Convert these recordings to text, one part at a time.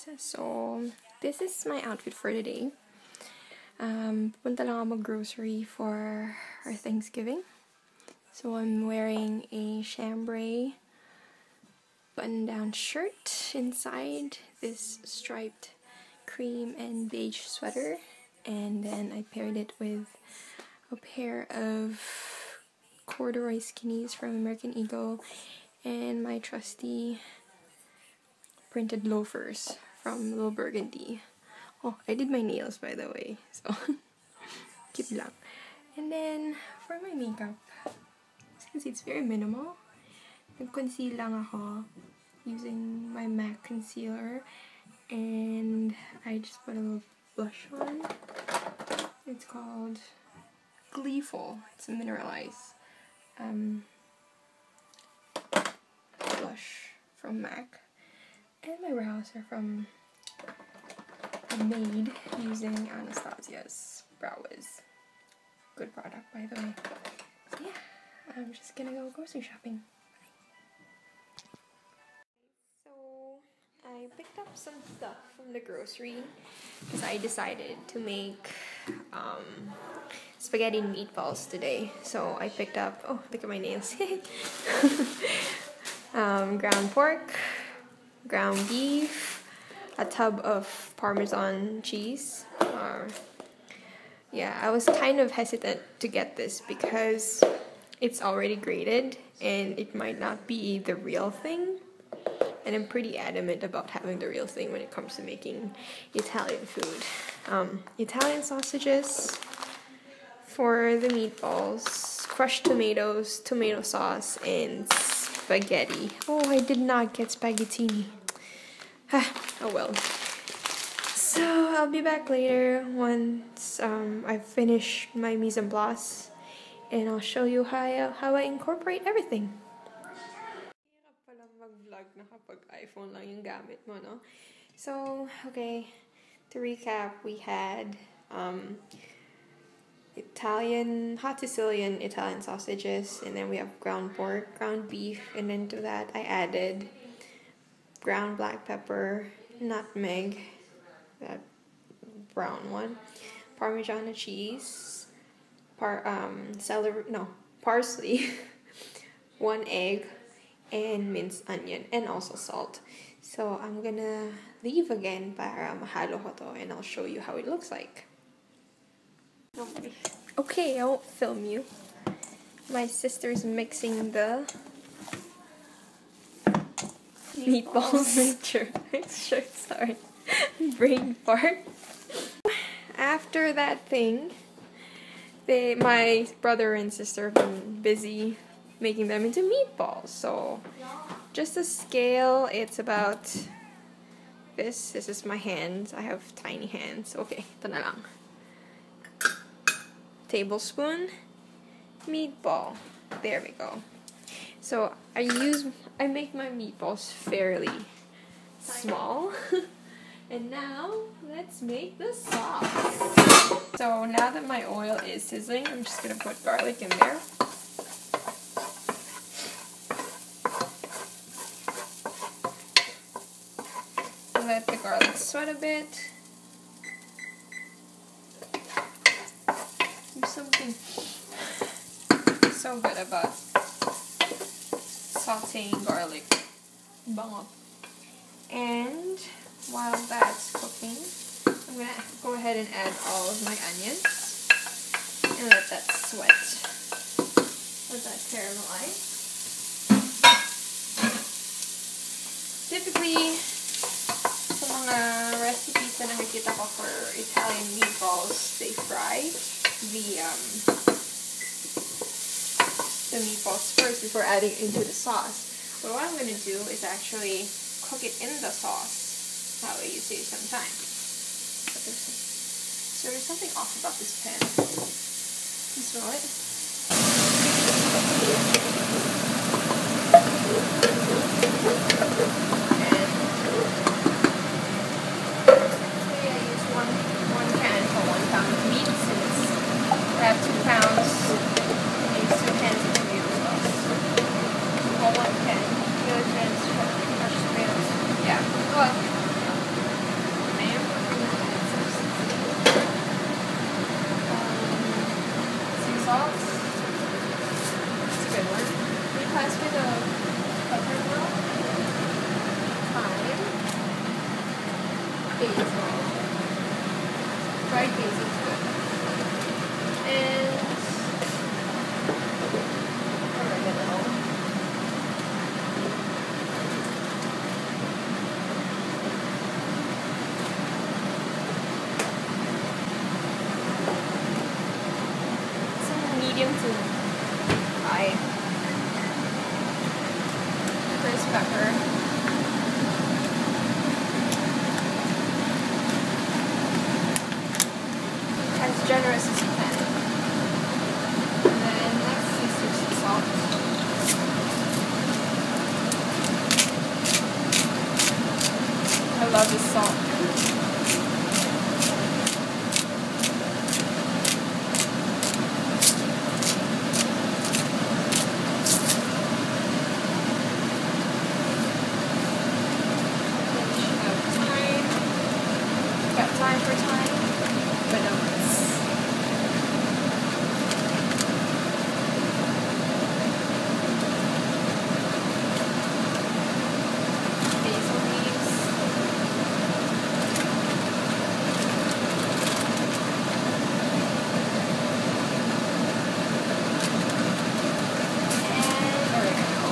guys! So, this is my outfit for today. Punta lang ako mag-grocery for our Thanksgiving. So, I'm wearing a chambray button-down shirt inside this striped cream and beige sweater. And then I paired it with a pair of corduroy skinnies from American Eagle and my trusty printed loafers from Little Burgundy. Oh, I did my nails, by the way, so cute lang. And then for my makeup, since it's very minimal, nag-conceal lang ako using my MAC concealer, and I just put a little blush on. It's called Gleeful. It's a mineralized blush from MAC. And my brows are from Made using Anastasia's Brow Wiz. Good product, by the way. So yeah, I'm just gonna go grocery shopping. So I picked up some stuff from the grocery because I decided to make spaghetti and meatballs today. So I picked up, oh, look at my nails. Ground pork, ground beef, a tub of Parmesan cheese. Yeah, I was kind of hesitant to get this because it's already grated and it might not be the real thing. And I'm pretty adamant about having the real thing when it comes to making Italian food. Italian sausages for the meatballs, crushed tomatoes, tomato sauce, and spaghetti. Oh, I did not get spaghettini. Oh well. So I'll be back later once I've finished my mise en place, and I'll show you how I incorporate everything. Hirap pala mag-vlog na kapag iPhone lang yung gamit mo, no? So, okay, to recap, we had hot Sicilian Italian sausages, and then we have ground pork, ground beef, and then to that I added ground black pepper, nutmeg, that brown one, Parmesan cheese, parsley, 1 egg, and minced onion, and also salt. So I'm gonna leave again para mahalo ko to, and I'll show you how it looks like. Okay, I won't film you. My sister's mixing the meatballs mixture. Sorry. Brain fart. After that thing, my brother and sister have been busy making them into meatballs. So, just a scale, it's about this. This is my hands. I have tiny hands. Okay, ito na lang. Tablespoon meatball. There we go. So I make my meatballs fairly small. And now let's make the sauce. So now that my oil is sizzling, I'm just gonna put garlic in there. Let the garlic sweat a bit. There's something so good about sauteing garlic. Bango. And while that's cooking, I'm gonna go ahead and add all of my onions and let that sweat. Let that caramelize. Typically, sa mga recipes na nakikita ko for Italian meatballs, they fry the meatballs first before adding into the sauce. But what I'm going to do is actually cook it in the sauce. That way you save some time. So there's something off about this pan. You smell it? I use one can for 1 pound of meat, since I have 2 pounds. I use 2 cans of tomato sauce. Or 1 can. The other can is crushed tomatoes. Yeah. Well, basil. Fried basil is good. And oregano. Some medium to high. First pepper. As generous as you can. And then next is some salt. I love this salt. Time for time, but no less. Basil leaves. And oregano.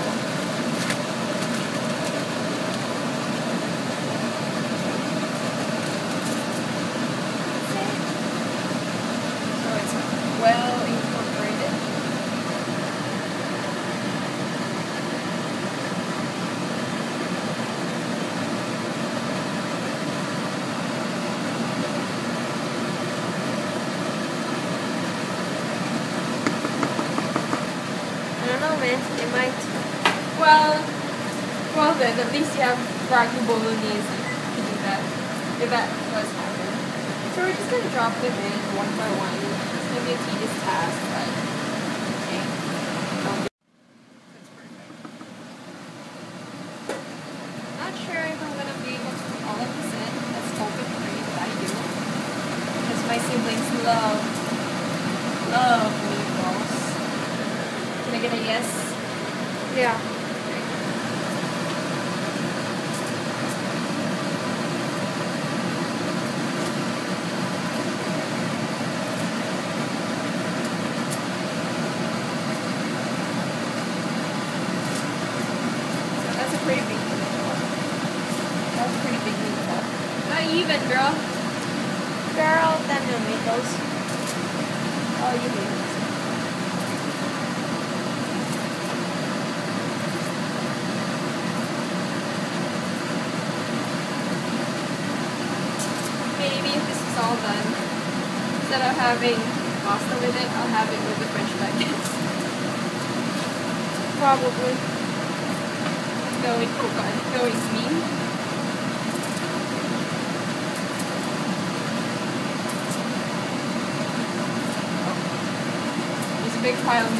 Well incorporated. I don't know, man. It might. Well then, at least you have ragu bolognese to do that. If that does happen. So we're just gonna drop them in one by one. It's gonna be a tedious task, but okay. Not sure if I'm gonna be able to put all of this in. Let's hope and pray that I do. Because my siblings love meatballs. Can I get a yes? Yeah. Pretty big meatball. That was pretty big meatball. Not even, girl. Girl, that no meatballs. Oh, you made it. Maybe if this is all done, instead of having pasta with it, I'll have it with the French baguettes. Probably. Going mean. There's a big pile of